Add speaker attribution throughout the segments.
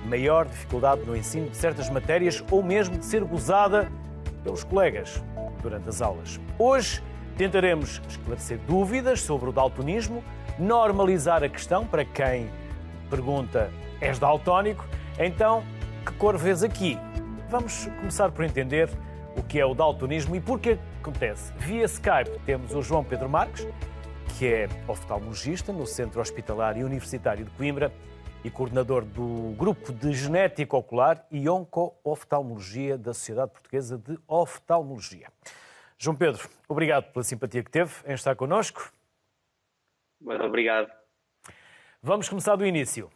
Speaker 1: maior dificuldade no ensino de certas matérias ou mesmo de ser gozada pelos colegas durante as aulas. Hoje tentaremos esclarecer dúvidas sobre o daltonismo, normalizar a questão para quem pergunta: és daltónico? Então, que cor vês aqui? Vamos começar por entender o que é o daltonismo e por que acontece. Via Skype temos o João Pedro Marques, que é oftalmologista no Centro Hospitalar e Universitário de Coimbra e coordenador do Grupo de Genética Ocular e Onco-Oftalmologia da Sociedade Portuguesa de Oftalmologia. João Pedro, obrigado pela simpatia que teve em estar connosco.
Speaker 2: Muito obrigado.
Speaker 1: Vamos começar do início.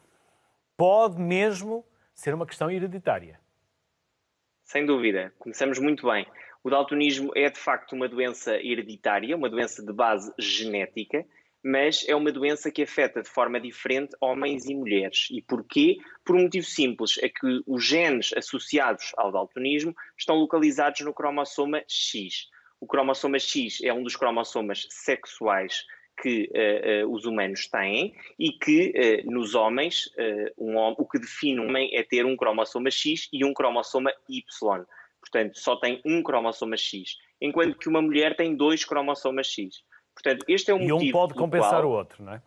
Speaker 1: Pode mesmo ser uma questão hereditária?
Speaker 2: Sem dúvida. Começamos muito bem. O daltonismo é, de facto, uma doença hereditária, uma doença de base genética, mas é uma doença que afeta de forma diferente homens e mulheres. E porquê? Por um motivo simples, é que os genes associados ao daltonismo estão localizados no cromossoma X. O cromossoma X é um dos cromossomas sexuais que os humanos têm e que nos homens, o que define um homem é ter um cromossoma X e um cromossoma Y. Portanto, só tem um cromossoma X, enquanto que uma mulher tem 2 cromossomas X. Portanto, este é o motivo.
Speaker 1: E um pode compensar o outro, não é?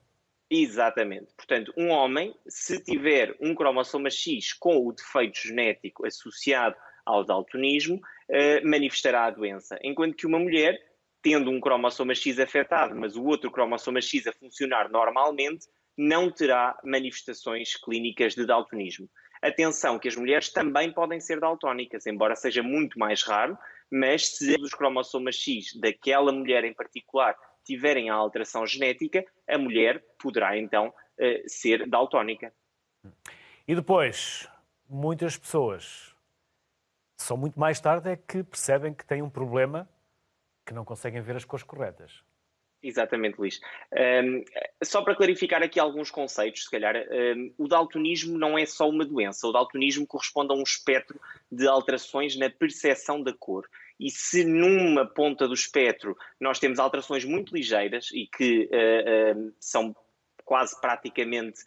Speaker 2: Exatamente. Portanto, um homem, se tiver um cromossoma X com o defeito genético associado ao daltonismo, manifestará a doença. Enquanto que uma mulher, tendo um cromossoma X afetado, mas o outro cromossoma X a funcionar normalmente, não terá manifestações clínicas de daltonismo. Atenção que as mulheres também podem ser daltónicas, embora seja muito mais raro, mas se os cromossomas X daquela mulher em particular tiverem a alteração genética, a mulher poderá então ser daltónica.
Speaker 1: E depois, muitas pessoas só muito mais tarde é que percebem que têm um problema, que não conseguem ver as cores corretas.
Speaker 2: Exatamente, Luís. Só para clarificar aqui alguns conceitos, se calhar, o daltonismo não é só uma doença. O daltonismo corresponde a um espectro de alterações na percepção da cor. E se numa ponta do espectro nós temos alterações muito ligeiras e que são quase praticamente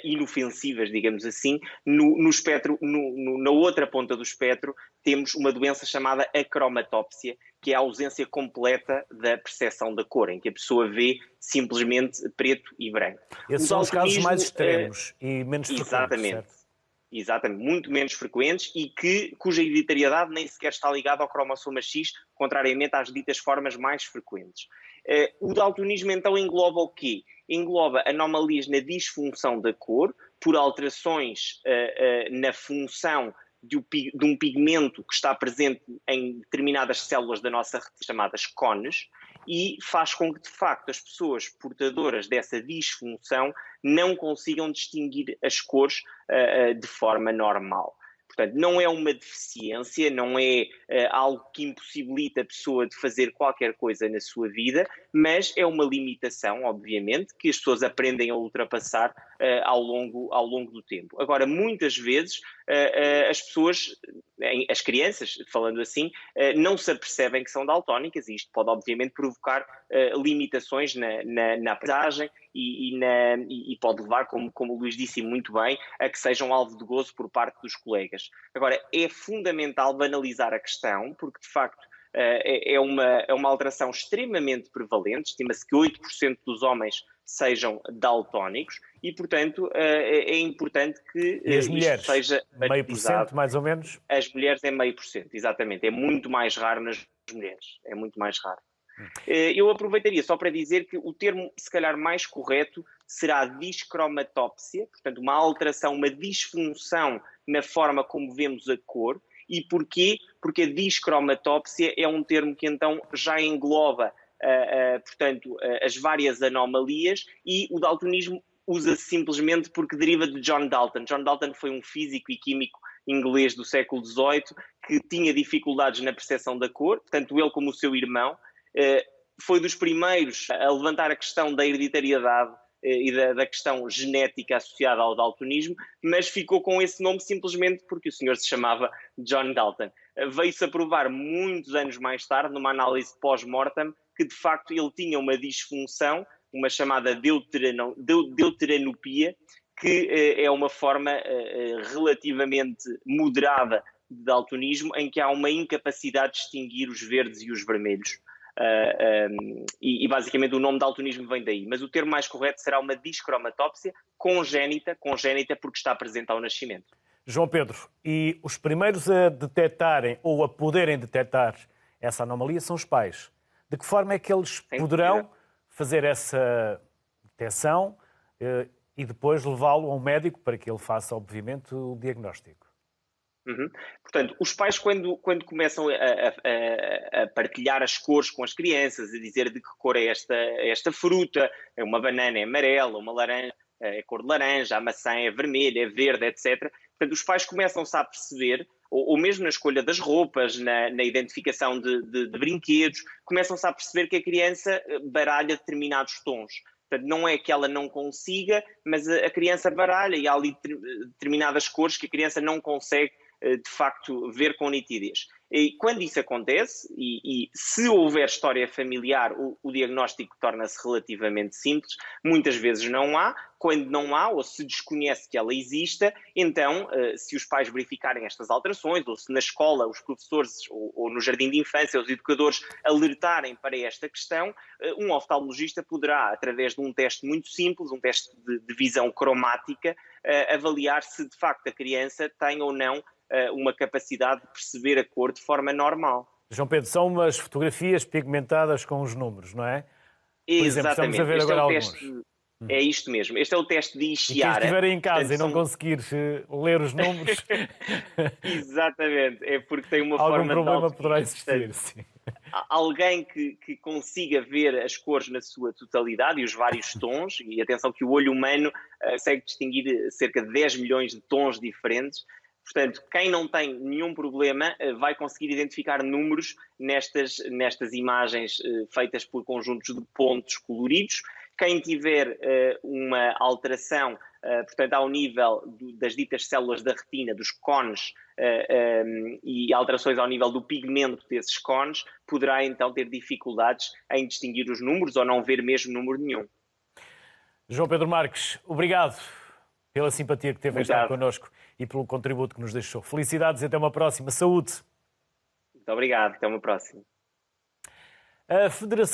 Speaker 2: inofensivas, digamos assim, no espectro, na outra ponta do espectro temos uma doença chamada acromatópsia, que é a ausência completa da percepção da cor, em que a pessoa vê simplesmente preto e branco.
Speaker 1: Esses são os casos mais extremos e menos frequentes,
Speaker 2: exatamente,
Speaker 1: certo?
Speaker 2: Exatamente, muito menos frequentes e cuja hereditariedade nem sequer está ligada ao cromossoma X, contrariamente às ditas formas mais frequentes. O daltonismo então engloba o quê? Engloba anomalias na disfunção da cor por alterações na função de um pigmento que está presente em determinadas células da nossa retina, chamadas cones, e faz com que, de facto, as pessoas portadoras dessa disfunção não consigam distinguir as cores de forma normal. Portanto, não é uma deficiência, não é algo que impossibilita a pessoa de fazer qualquer coisa na sua vida, mas é uma limitação, obviamente, que as pessoas aprendem a ultrapassar ao longo do tempo. Agora, muitas vezes, as pessoas, as crianças, falando assim, não se apercebem que são daltónicas e isto pode, obviamente, provocar limitações na aprendizagem e pode levar, como o Luís disse muito bem, a que sejam alvo de gozo por parte dos colegas. Agora, é fundamental banalizar a questão, porque de facto é uma alteração extremamente prevalente, estima-se que 8% dos homens sejam daltónicos e, portanto, é importante que
Speaker 1: e as mulheres,
Speaker 2: isto seja
Speaker 1: meio%, mais ou menos?
Speaker 2: As mulheres é 0,5%, exatamente. É muito mais raro nas mulheres, é muito mais raro. Eu aproveitaria só para dizer que o termo, se calhar, mais correto será discromatópsia, portanto, uma alteração, uma disfunção na forma como vemos a cor. E porquê? Porque a discromatópsia é um termo que então já engloba, portanto, as várias anomalias e o daltonismo usa-se simplesmente porque deriva de John Dalton. John Dalton foi um físico e químico inglês do século XVIII que tinha dificuldades na percepção da cor, tanto ele como o seu irmão. Foi dos primeiros a levantar a questão da hereditariedade e da questão genética associada ao daltonismo, mas ficou com esse nome simplesmente porque o senhor se chamava John Dalton. Veio-se a provar muitos anos mais tarde, numa análise pós-mortem, que de facto ele tinha uma disfunção, uma chamada deuteranopia, que é uma forma relativamente moderada de daltonismo, em que há uma incapacidade de distinguir os verdes e os vermelhos. E basicamente o nome de daltonismo vem daí. Mas o termo mais correto será uma discromatópsia congénita porque está presente ao nascimento.
Speaker 1: João Pedro, e os primeiros a detectarem ou a poderem detectar essa anomalia são os pais. De que forma é que eles poderão fazer essa detecção e depois levá-lo a um médico para que ele faça, obviamente, o diagnóstico?
Speaker 2: Portanto, os pais, quando começam a partilhar as cores com as crianças, a dizer de que cor é esta fruta, uma banana é amarela, uma laranja é cor de laranja, a maçã é vermelha, é verde, etc. Portanto, os pais começam-se a perceber, ou mesmo na escolha das roupas, na identificação de brinquedos, começam-se a perceber que a criança baralha determinados tons. Portanto, não é que ela não consiga, mas a criança baralha e há ali determinadas cores que a criança não consegue de facto ver com nitidez. E quando isso acontece, e se houver história familiar, o diagnóstico torna-se relativamente simples. Muitas vezes não há. Quando não há, ou se desconhece que ela exista, então, se os pais verificarem estas alterações, ou se na escola os professores, ou no jardim de infância, os educadores alertarem para esta questão, um oftalmologista poderá, através de um teste muito simples, um teste de visão cromática, avaliar se de facto a criança tem ou não uma capacidade de perceber a cor de forma normal.
Speaker 1: João Pedro, são umas fotografias pigmentadas com os números, não é? Por exemplo,
Speaker 2: Exatamente.
Speaker 1: estamos a ver
Speaker 2: este
Speaker 1: agora
Speaker 2: alguns. É isto mesmo. Este é o teste de Ishihara.
Speaker 1: E quem estiver em casa e não conseguir ler os números...
Speaker 2: Exatamente. É porque tem uma
Speaker 1: algum
Speaker 2: forma de...
Speaker 1: Algum problema poderá existir, sim.
Speaker 2: Alguém que consiga ver as cores na sua totalidade e os vários tons, e atenção que o olho humano consegue distinguir cerca de 10 milhões de tons diferentes. Portanto, quem não tem nenhum problema vai conseguir identificar números nestas imagens feitas por conjuntos de pontos coloridos. Quem tiver uma alteração, portanto, ao nível das ditas células da retina, dos cones, e alterações ao nível do pigmento desses cones, poderá então ter dificuldades em distinguir os números ou não ver mesmo número nenhum.
Speaker 1: João Pedro Marques, obrigado pela simpatia que teve em estar connosco e pelo contributo que nos deixou. Felicidades e até uma próxima. Saúde!
Speaker 2: Muito obrigado. Até uma próxima.
Speaker 1: A Federação